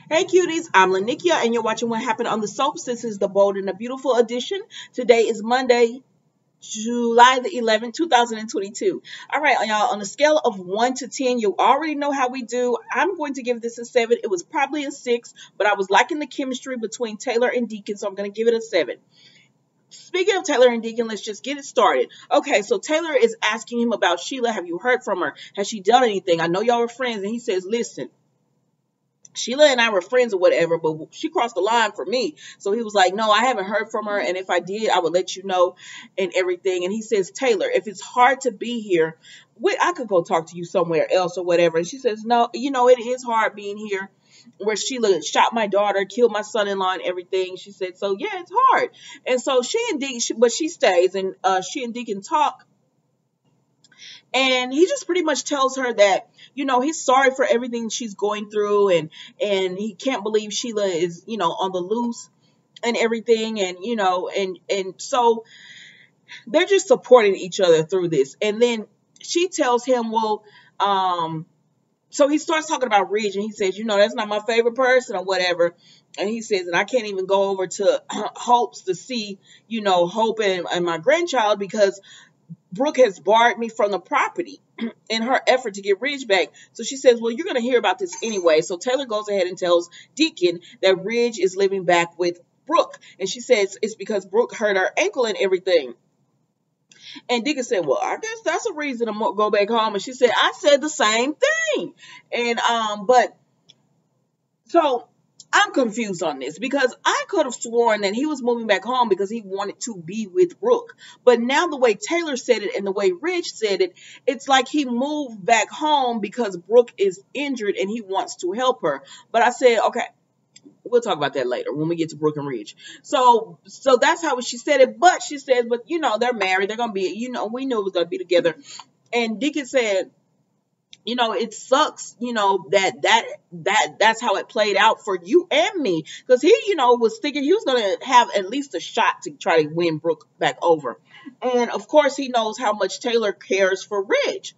Hey cuties, I'm Lanikia and you're watching What Happened on the Soaps. This is the Bold and the Beautiful edition. Today is Monday, July the 11th, 2022. All right, y'all, on a scale of 1 to 10, you already know how we do. I'm going to give this a 7. It was probably a 6, but I was liking the chemistry between Taylor and Deacon, so I'm going to give it a 7. Speaking of Taylor and Deacon, let's just get it started. Okay, so Taylor is asking him about Sheila. Have you heard from her? Has she done anything? I know y'all were friends, and he says, listen, Sheila and I were friends or whatever, but she crossed the line for me. So he was like, no, I haven't heard from her. And if I did, I would let you know and everything. And he says, Taylor, if it's hard to be here, I could go talk to you somewhere else or whatever. And she says, no, it is hard being here where Sheila shot my daughter, killed my son-in-law and everything. She said, so yeah, it's hard. And so she and Deacon, but she stays and she and Deacon talk. And he just pretty much tells her that, he's sorry for everything she's going through and he can't believe Sheila is, on the loose and everything. And, and so they're just supporting each other through this. And then she tells him, well, so he starts talking about Ridge and he says, that's not my favorite person or whatever. And he says, and I can't even go over to Hope's to see, Hope and my grandchild because Brooke has barred me from the property in her effort to get Ridge back. So she says, well, you're going to hear about this anyway. So Taylor goes ahead and tells Deacon that Ridge is living back with Brooke. And she says it's because Brooke hurt her ankle and everything. And Deacon said, well, I guess that's a reason to go back home. And she said, I said the same thing. And, so I'm confused on this because I could have sworn that he was moving back home because he wanted to be with Brooke. But now the way Taylor said it and the way Ridge said it, it's like he moved back home because Brooke is injured and he wants to help her. But I said, okay, we'll talk about that later when we get to Brooke and Ridge. So that's how she said it. But she said, but they're married. They're going to be, we knew it was going to be together. And Deacon said, it sucks, that's how it played out for you and me. Because he, was thinking he was going to have at least a shot to try to win Brooke back over. And of course, he knows how much Taylor cares for Ridge.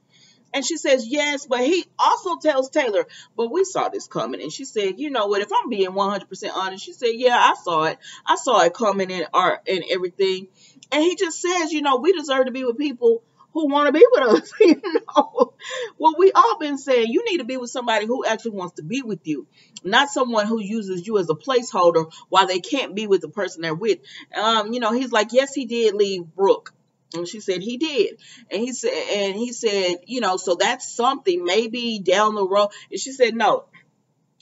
And she says, yes, but he also tells Taylor, but we saw this coming. And she said, you know what, if I'm being 100% honest, she said, yeah, I saw it. I saw it coming in art and everything. And he just says, we deserve to be with people who want to be with us, Well, we all been saying you need to be with somebody who actually wants to be with you, not someone who uses you as a placeholder while they can't be with the person they're with. He's like, yes, he did leave Brooke. And she said he did. And he said, so that's something maybe down the road. And she said, no.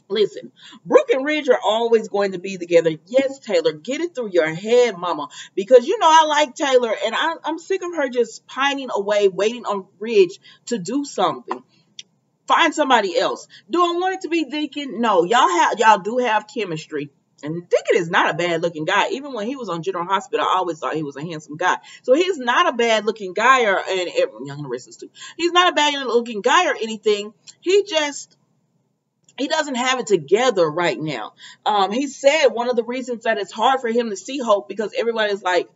Listen, Brooke and Ridge are always going to be together. Yes, Taylor, get it through your head, mama. Because, I like Taylor, and I'm sick of her just pining away, waiting on Ridge to do something. Find somebody else. Do I want it to be Deacon? No, y'all do have chemistry. And Deacon is not a bad-looking guy. Even when he was on General Hospital, I always thought he was a handsome guy. So he's not a bad-looking guy, and Young Larissa's too. He's not a bad-looking guy or anything. He doesn't have it together right now. He said one of the reasons that it's hard for him to see Hope because everybody is like,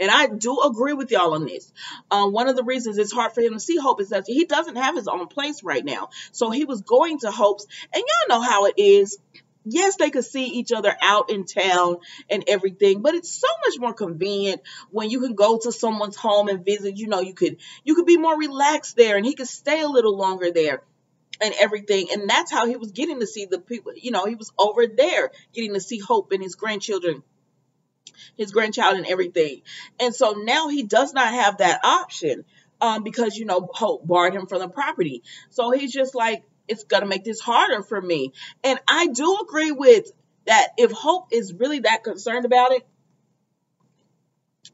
and I do agree with y'all on this. One of the reasons it's hard for him to see Hope is that he doesn't have his own place right now. So he was going to Hope's, and y'all know how it is. Yes, they could see each other out in town and everything, but it's so much more convenient when you can go to someone's home and visit. You could be more relaxed there, and he could stay a little longer there and everything. And that's how he was getting to see the people. He was over there getting to see Hope and his grandchild and everything. And so now he does not have that option because, Hope barred him from the property. So he's just like, it's going to make this harder for me. And I do agree with that. If Hope is really that concerned about it,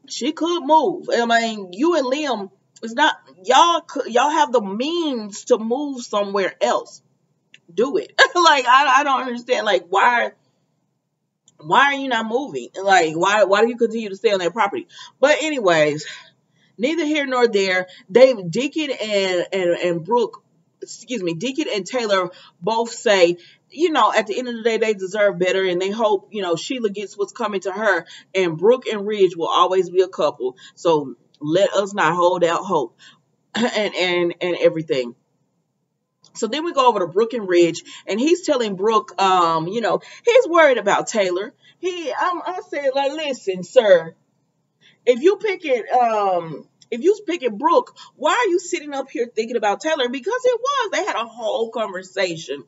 she could move. I mean, you and Liam, it's not y'all have the means to move somewhere else. Do it. Like I don't understand. Like why are you not moving? Like why do you continue to stay on that property? But anyways, neither here nor there. Deacon and Brooke, Deacon and Taylor both say, at the end of the day, they deserve better, and they hope, Sheila gets what's coming to her, and Brooke and Ridge will always be a couple. So let us not hold out hope and everything. So then we go over to Brooke and Ridge, and he's telling Brooke, he's worried about Taylor. I said, like, listen, sir, if you pick it, if you pick it Brooke, why are you sitting up here thinking about Taylor? Because they had a whole conversation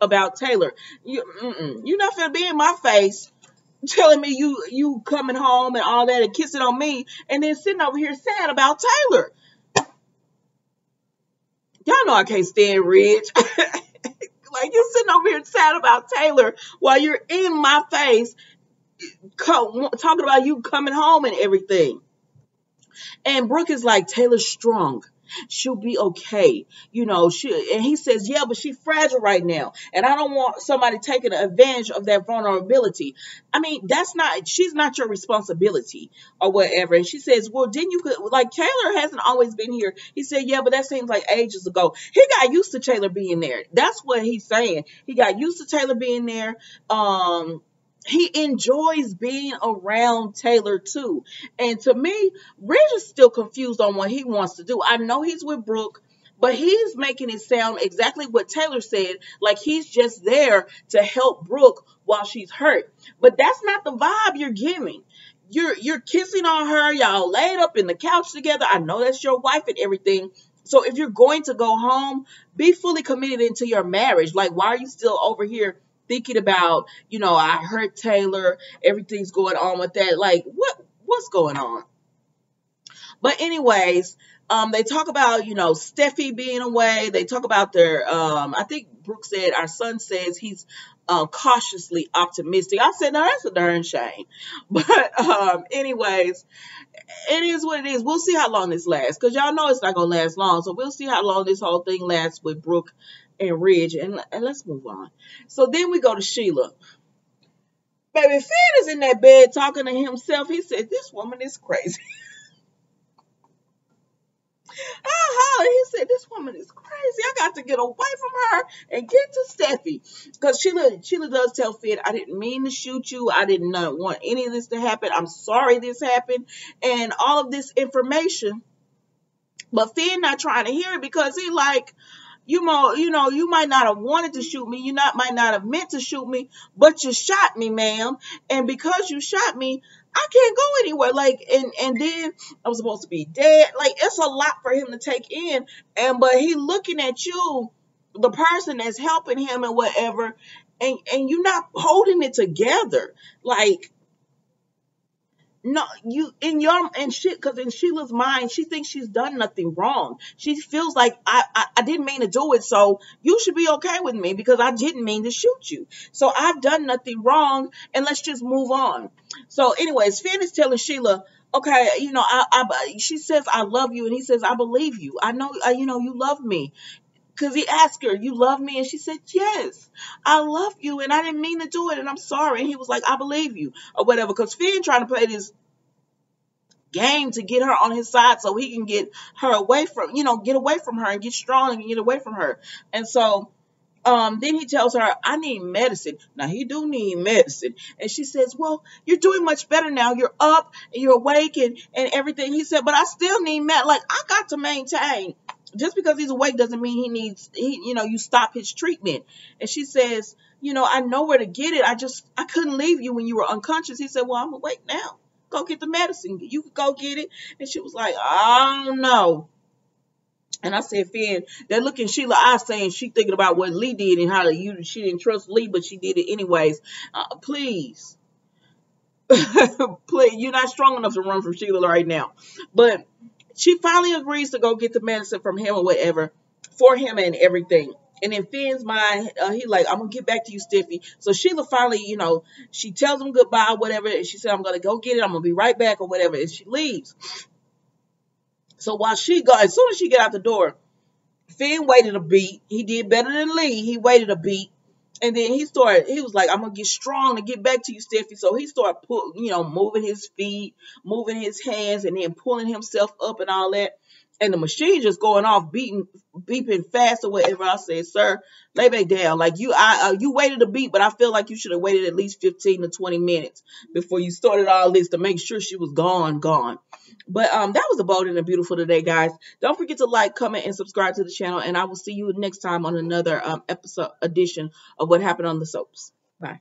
about Taylor. You're not gonna be in my face telling me you coming home and all that and kissing on me, and then sitting over here sad about Taylor. Y'all know I can't stand Ridge. Like, you're sitting over here sad about Taylor while you're in my face talking about you coming home and everything. And Brooke is like, Taylor's strong. She'll be okay. And he says, yeah, but she's fragile right now. And I don't want somebody taking advantage of that vulnerability. I mean, she's not your responsibility or whatever. And she says, well, like, Taylor hasn't always been here. He said, yeah, but that seems like ages ago. He got used to Taylor being there. That's what he's saying. He got used to Taylor being there. He enjoys being around Taylor too. And to me, Ridge is still confused on what he wants to do. I know he's with Brooke, but he's making it sound exactly what Taylor said, like he's just there to help Brooke while she's hurt. But that's not the vibe you're giving. You're kissing on her, y'all laid up in the couch together. I know that's your wife and everything. So if you're going to go home, be fully committed into your marriage. Like, why are you still over here thinking about, I hurt Taylor, everything's going on with that? Like, what's going on? But anyways, they talk about, Steffi being away. They talk about their, I think Brooke said, our son says he's cautiously optimistic. I said, no, that's a darn shame. But anyways, it is what it is. We'll see how long this lasts, because y'all know it's not going to last long. So we'll see how long this whole thing lasts with Brooke and Ridge, and let's move on. So then we go to Sheila. Baby, Finn is in that bed talking to himself. He said, this woman is crazy. I hollered. He said, this woman is crazy. I got to get away from her and get to Steffi. Because Sheila does tell Finn, I didn't mean to shoot you. I did not want any of this to happen. I'm sorry this happened. And all of this information. But Finn not trying to hear it, because he like, you might not have wanted to shoot me. Might not have meant to shoot me, but you shot me, ma'am. And because you shot me, I can't go anywhere. Like, and then I was supposed to be dead. Like, it's a lot for him to take in. But he looking at you, the person that's helping him and whatever, and you're not holding it together. Like, no, because in Sheila's mind, she thinks she's done nothing wrong. She feels like I didn't mean to do it, so you should be okay with me because I didn't mean to shoot you. So I've done nothing wrong, and let's just move on. So anyways, Finn is telling Sheila, okay, she says, I love you, and he says, I believe you. I know, you love me. Because he asked her, you love me? And she said, yes, I love you, and I didn't mean to do it, and I'm sorry. And he was like, I believe you, or whatever. Because Finn trying to play this game to get her on his side so he can get her away from, get away from her and get strong and get away from her. And so then he tells her, I need medicine. Now, he do need medicine. And she says, well, you're doing much better now. You're up and you're awake and everything. He said, but I still need Like, I got to maintain. Just because he's awake doesn't mean you stop his treatment. And she says, I know where to get it. I couldn't leave you when you were unconscious. He said, well, I'm awake now. Go get the medicine. You could go get it. And she was like, I don't know. And I said, Finn, that look in Sheila's eyes saying she thinking about what Lee did and how she didn't trust Lee, but she did it anyways. Please. Please, you're not strong enough to run from Sheila right now. But she finally agrees to go get the medicine from him or whatever for him and everything. And in Finn's mind, he like, I'm going to get back to you, Steffi. So Sheila finally, she tells him goodbye, whatever. And she said, I'm going to go get it. I'm going to be right back or whatever. And she leaves. So while she goes, as soon as she get out the door, Finn waited a beat. He did better than Lee. He waited a beat. And then he was like, I'm going to get strong to get back to you, Steffi. So he started, moving his feet, moving his hands, and then pulling himself up and all that. And the machine just going off, beeping fast or whatever. I said, sir, lay back down. Like, you waited a beat, but I feel like you should have waited at least 15 to 20 minutes before you started all this to make sure she was gone. But that was a bold and a beautiful today, guys. Don't forget to like, comment, and subscribe to the channel. And I will see you next time on another episode edition of What Happened on the Soaps. Bye.